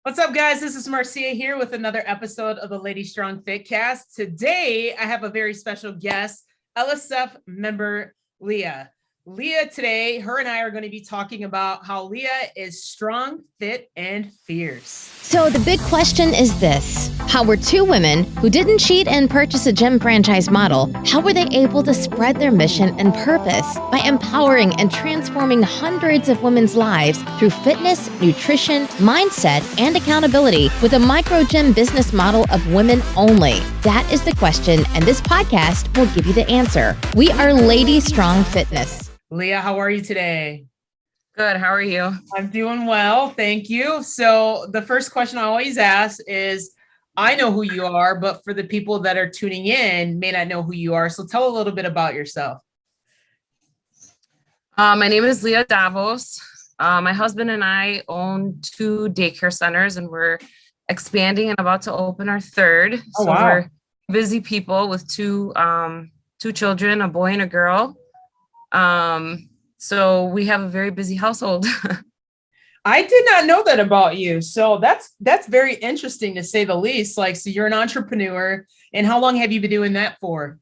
What's up, guys? This is Marcia here with another episode of the Lady Strong Fitcast. Today, I have a very special guest, LSF member Leah. Leah today, her and I are going to be talking about how Leah is strong, fit, and fierce. So the big question is this. How were two women who didn't cheat and purchase a gym franchise model, how were they able to spread their mission and purpose by empowering and transforming hundreds of women's lives through fitness, nutrition, mindset, and accountability with a micro gym business model of women only? That is the question, and this podcast will give you the answer. We are Lady Strong Fitness. Leah, how are you today? Good. How are you? I'm doing well. Thank you. So the first question I always ask is, I know who you are, but for the people that are tuning in may not know who you are. So tell a little bit about yourself. My name is Leah Davos. My husband and I own 2 daycare centers, and we're expanding and about to open our third. Oh, wow. We're busy people with two children, a boy and a girl. So we have a very busy household. I did not know that about you. So that's very interesting to say the least. Like, so you're an entrepreneur, and how long have you been doing that for?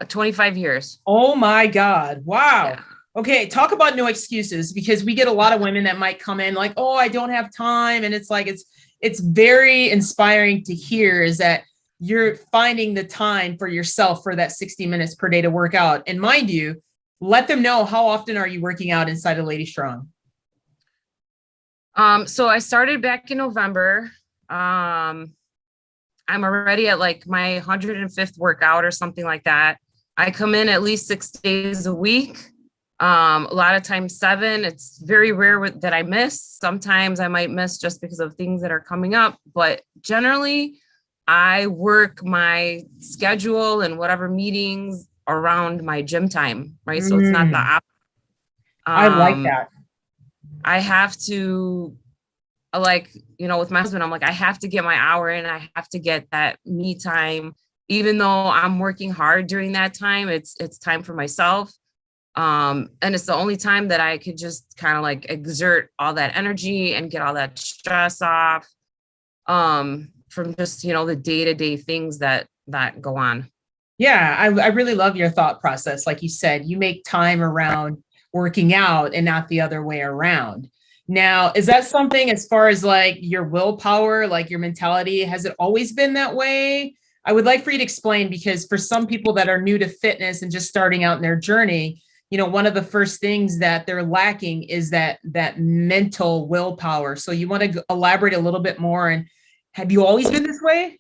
25 years. Oh my God. Wow. Yeah. Okay. Talk about no excuses, because we get a lot of women that might come in like, oh, I don't have time. And it's like, it's very inspiring to hear is that you're finding the time for yourself for that 60 minutes per day to work out. And mind you, let them know, how often are you working out inside of Lady Strong? So I started back in November. I'm already at like my 105th workout or something like that. I come in at least 6 days a week. A lot of times 7. It's very rare that I miss. Sometimes I might miss just because of things that are coming up, but generally I work my schedule and whatever meetings around my gym time, right? So it's not the opposite. I like that. I have to, with my husband, I'm like, I have to get my hour in. I have to get that me time, even though I'm working hard during that time. It's time for myself. And it's the only time that I could just kind of like exert all that energy and get all that stress off, from just, the day-to-day things that go on. Yeah. I really love your thought process. Like you said, you make time around working out and not the other way around. Now, is that something as far as like your willpower, like your mentality, has it always been that way? I would like for you to explain, because for some people that are new to fitness and just starting out in their journey, one of the first things that they're lacking is that mental willpower. So you want to elaborate a little bit more, and have you always been this way?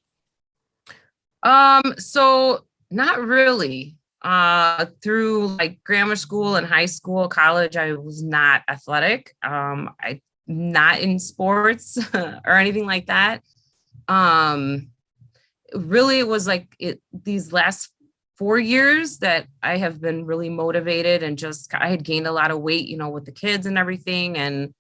So not really. Through like grammar school and high school, college, I was not athletic. I not in sports or anything like that. Really, it was like these last 4 years that I have been really motivated, and I had gained a lot of weight, with the kids and everything. And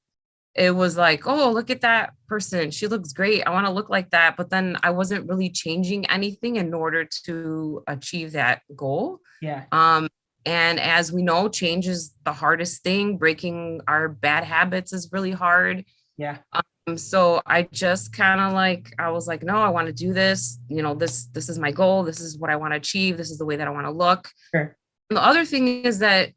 it was like, oh, look at that person. She looks great. I want to look like that. But then I wasn't really changing anything in order to achieve that goal. Yeah. And as we know, change is the hardest thing. Breaking our bad habits is really hard. Yeah. So I just kind of I was like, no, I want to do this. This is my goal. This is what I want to achieve. This is the way that I want to look. Sure. And the other thing is that,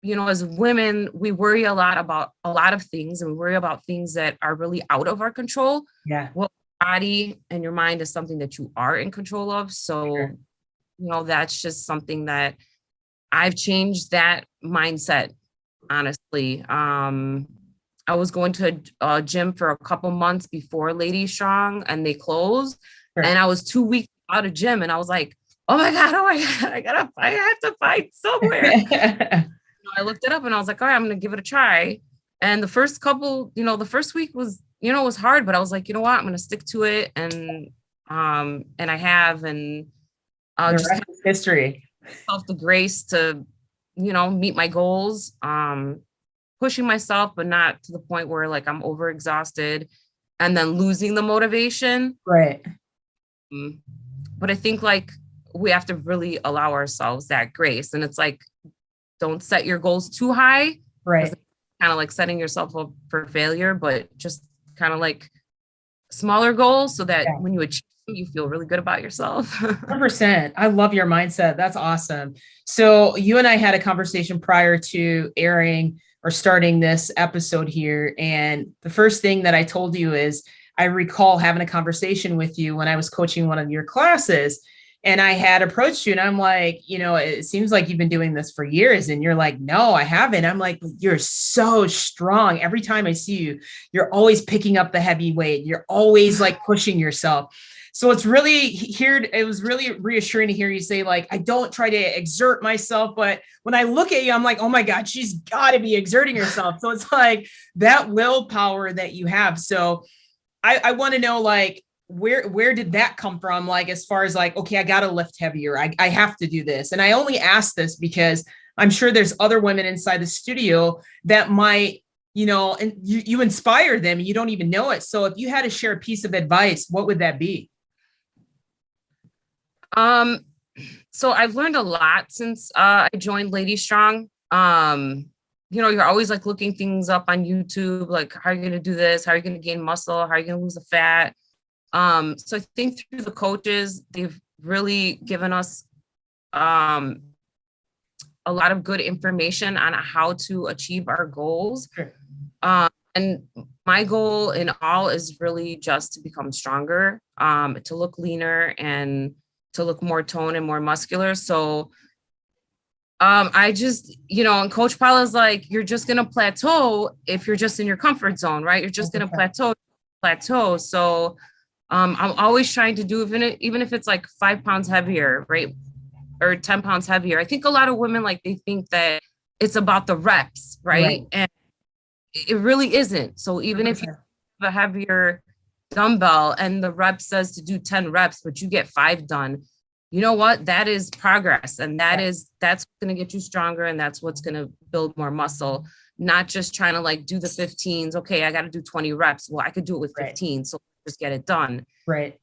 as women, we worry a lot about a lot of things, and we worry about things that are really out of our control. Yeah. Well, body and your mind is something that you are in control of. So, Sure. That's just something that I've changed that mindset, honestly. I was going to a gym for a couple months before Lady Strong, and they closed. Sure. And I was 2 weeks out of gym, and I was like, oh my God, I have to fight somewhere. I looked it up and I was like, all right, I'm going to give it a try. And the first week was, was hard, but I was like, you know what, I'm going to stick to it. And I have, and just kind of history, self the grace to, meet my goals, pushing myself, but not to the point where like I'm overexhausted and then losing the motivation. Right. But I think like we have to really allow ourselves that grace. And it's like, don't set your goals too high. Right. Kind of like setting yourself up for failure, but just kind of like smaller goals so that Yeah. when you achieve them, you feel really good about yourself. 100%. I love your mindset. That's awesome. So you and I had a conversation prior to airing or starting this episode here. And the first thing that I told you is I recall having a conversation with you when I was coaching one of your classes. And I had approached you and I'm like, it seems like you've been doing this for years. And you're like, no, I haven't. I'm like, you're so strong. Every time I see you, you're always picking up the heavy weight. You're always like pushing yourself. So it was really reassuring to hear you say, like, I don't try to exert myself, but when I look at you, I'm like, oh my God, she's got to be exerting herself. So it's like that willpower that you have. So I want to know, like, where did that come from? Like, as far as like, okay, I got to lift heavier. I have to do this. And I only ask this because I'm sure there's other women inside the studio that might, and you inspire them and you don't even know it. So if you had to share a piece of advice, what would that be? So I've learned a lot since I joined Lady Strong. You're always like looking things up on YouTube, like how are you going to do this? How are you going to gain muscle? How are you going to lose the fat? So I think through the coaches, they've really given us a lot of good information on how to achieve our goals. Sure. And my goal in all is really just to become stronger, to look leaner and to look more toned and more muscular. So I just, and Coach Paula's like, you're just going to plateau if you're just in your comfort zone, right? You're just going to plateau. So I'm always trying to do, even if it's like 5 pounds heavier, right? Or 10 pounds heavier. I think a lot of women, like, they think that it's about the reps, right? And it really isn't. So even 100%. If you have a heavier dumbbell and the rep says to do 10 reps, but you get 5 done, you know what? That is progress. And that's going to get you stronger. And that's what's going to build more muscle, not just trying to like do the 15s. Okay, I got to do 20 reps. Well, I could do it with 15. So just get it done. Right.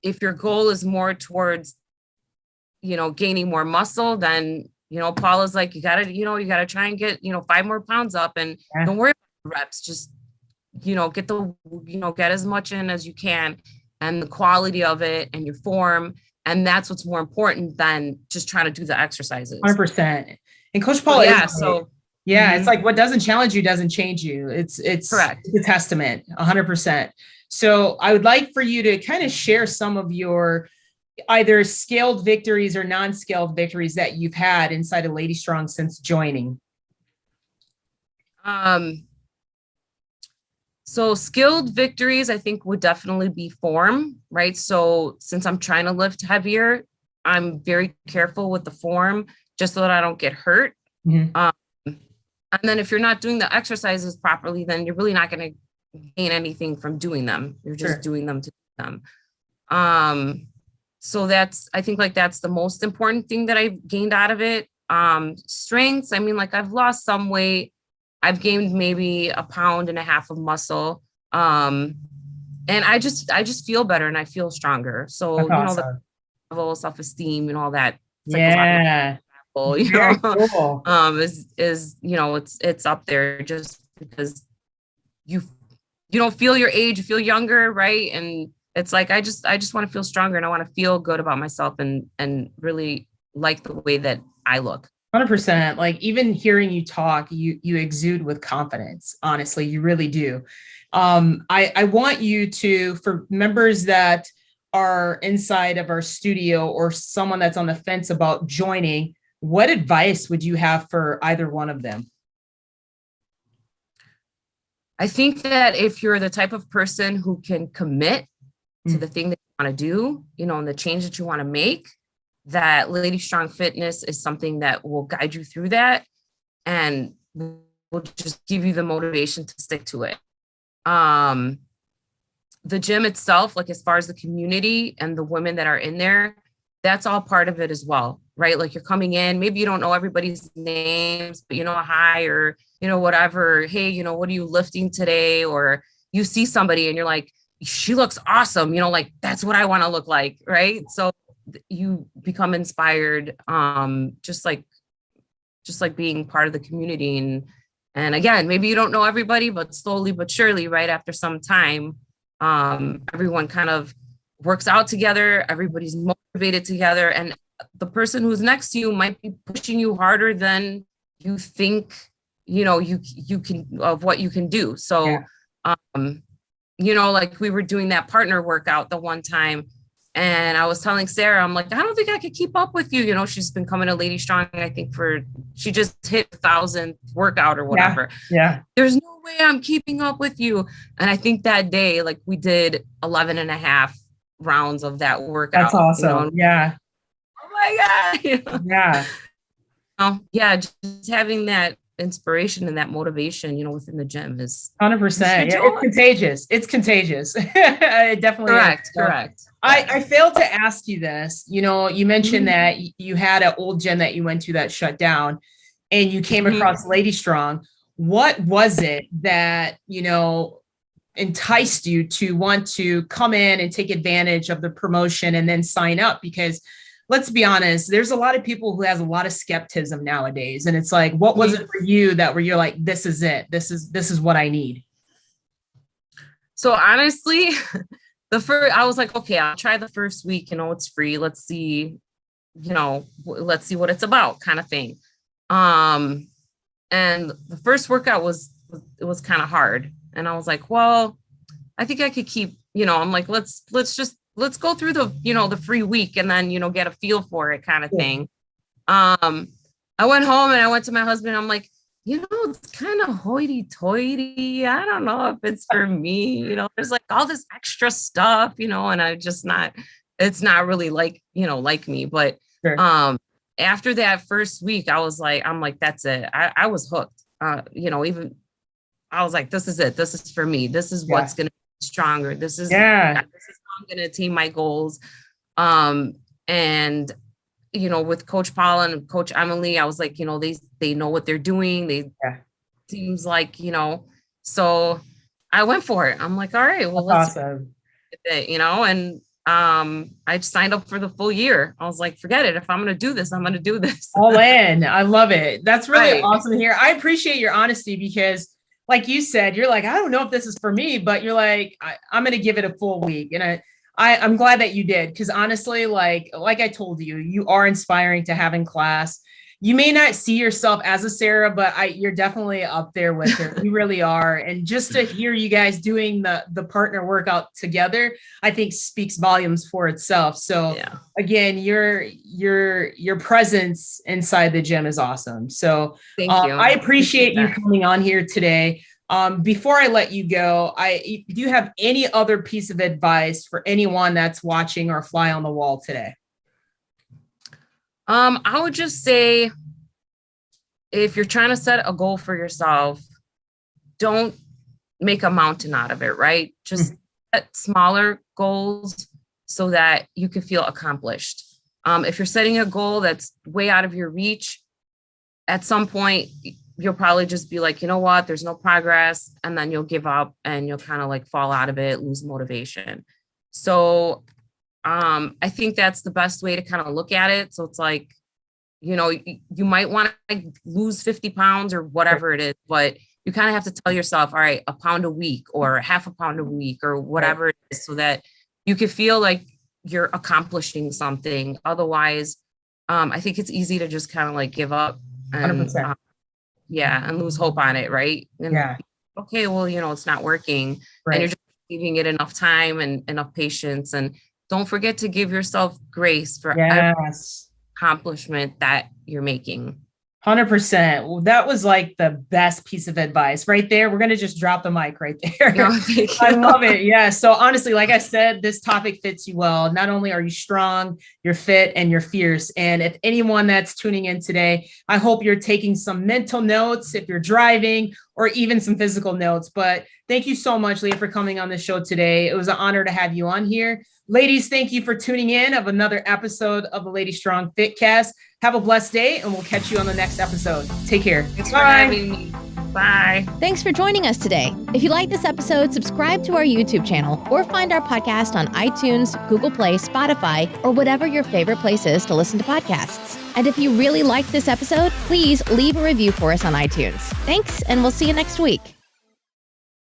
If your goal is more towards, gaining more muscle, then, Paula's like, you gotta try and get, 5 more pounds up and don't worry about the reps. Just, get as much in as you can and the quality of it and your form. And that's what's more important than just trying to do the exercises. 100%. And Coach Paula, It's like what doesn't challenge you doesn't change you. It's correct. It's a testament, 100%. So I would like for you to kind of share some of your either scaled victories or non-scaled victories that you've had inside of Lady Strong since joining. So skilled victories, I think, would definitely be form, right? So since I'm trying to lift heavier, I'm very careful with the form just so that I don't get hurt. Mm-hmm. And then if you're not doing the exercises properly, then you're really not going to gain anything from doing them. You're just doing them to do them. So I think that's the most important thing that I've gained out of it. Strengths, I mean, like I've lost some weight. I've gained maybe 1.5 pounds of muscle. And I just feel better and I feel stronger. So, that's awesome. The level of self-esteem and all that. It's cool. It's up there just because you don't feel your age, you feel younger, right? And it's like, I just want to feel stronger and I want to feel good about myself and really like the way that I look. 100%. Like even hearing you talk, you exude with confidence. Honestly, you really do. I want you to, for members that are inside of our studio or someone that's on the fence about joining, what advice would you have for either one of them? I think that if you're the type of person who can commit to the thing that you want to do, and the change that you want to make, that Lady Strong Fitness is something that will guide you through that and will just give you the motivation to stick to it. The gym itself, like as far as the community and the women that are in there, that's all part of it as well, right? Like you're coming in, maybe you don't know everybody's names, but hi, or, whatever. Hey, what are you lifting today? Or you see somebody and you're like, she looks awesome. Like that's what I want to look like. Right. So you become inspired, just like being part of the community And again, maybe you don't know everybody, but slowly but surely, right after some time, everyone kind of works out together. Everybody's motivated together. And the person who's next to you might be pushing you harder than you think, you know, you can, of what you can do. So, you know, like we were doing that partner workout the one time. And I was telling Sarah, I'm like, I don't think I could keep up with you. You know, she's been coming to Lady Strong, I think she just hit 1,000 workout or whatever. Yeah. There's no way I'm keeping up with you. And I think that day, like we did 11 and a half rounds of that workout. That's awesome. You know? Yeah. Oh my God. You know? Yeah. Yeah. Just having that inspiration and that motivation, you know, within the gym is 100%. Yeah, it's contagious. It's contagious. It definitely correct. Is. Correct. I failed to ask you this. You know, you mentioned that you had an old gym that you went to that shut down and you came across Lady Strong. What was it that, you know, enticed you to want to come in and take advantage of the promotion and then sign up? Because let's be honest, there's a lot of people who has a lot of skepticism nowadays. And it's like, what was it for you that where you're like, this is it, this is what I need? So honestly, I was like, okay, I'll try the first week, you know, it's free. Let's see, you know, let's see what it's about kind of thing. And the first workout was kind of hard. And I was like, well, I think I could keep, you know, I'm like, let's go through the, you know, the free week and then, you know, get a feel for it kind of thing. I went home and I went to my husband. I'm like, you know, it's kind of hoity-toity. I don't know if it's for me. You know, there's like all this extra stuff, you know, and it's not really like, you know, like me. But after that first week, I'm like, that's it. I was hooked. You know, even I was like, this is it. This is for me. This is what's going to be stronger. This is how I'm going to attain my goals. And you know, with Coach Paul and Coach Emily, I was like, you know, they know what they're doing. Seems like, you know, so I went for it. I'm like, all right, well, let's awesome. It, you know, and I signed up for the full year. I was like, forget it. If I'm going to do this, I'm going to do this. All in. I love it. That's really awesome to hear. I appreciate your honesty because like you said, you're like, I don't know if this is for me, but you're like, I'm going to give it a full week. And I'm glad that you did. Cause honestly, like I told you, you are inspiring to have in class. You may not see yourself as a Sarah, but you're definitely up there with her. You really are. And just to hear you guys doing the partner workout together, I think speaks volumes for itself. So again, your presence inside the gym is awesome. So thank you. I appreciate you coming on here today. Before I let you go, do you have any other piece of advice for anyone that's watching or fly on the wall today? I would just say, if you're trying to set a goal for yourself, don't make a mountain out of it, right? Just set smaller goals so that you can feel accomplished. If you're setting a goal that's way out of your reach, at some point, you'll probably just be like, you know what, there's no progress. And then you'll give up and you'll kind of like fall out of it, lose motivation. So I think that's the best way to kind of look at it. So it's like, you know, you might want to lose 50 pounds or whatever it is, but you kind of have to tell yourself, all right, a pound a week or half a pound a week or whatever it is, so that you can feel like you're accomplishing something. Otherwise, I think it's easy to just kind of like give up and and lose hope on it. Right. And okay, well, you know, it's not working and you're just giving it enough time and enough patience. And don't forget to give yourself grace for every accomplishment that you're making. 100%. Well, that was like the best piece of advice right there. We're going to just drop the mic right there. No, I love it. Yeah. So honestly, like I said, this topic fits you well. Not only are you strong, you're fit and you're fierce. And if anyone that's tuning in today, I hope you're taking some mental notes if you're driving or even some physical notes. But thank you so much, Leah, for coming on the show today. It was an honor to have you on here. Ladies, thank you for tuning in of another episode of the Lady Strong Fitcast. Have a blessed day, and we'll catch you on the next episode. Take care. Thanks for having me. Bye. Thanks for joining us today. If you like this episode, subscribe to our YouTube channel or find our podcast on iTunes, Google Play, Spotify, or whatever your favorite place is to listen to podcasts. And if you really liked this episode, please leave a review for us on iTunes. Thanks, and we'll see you next week.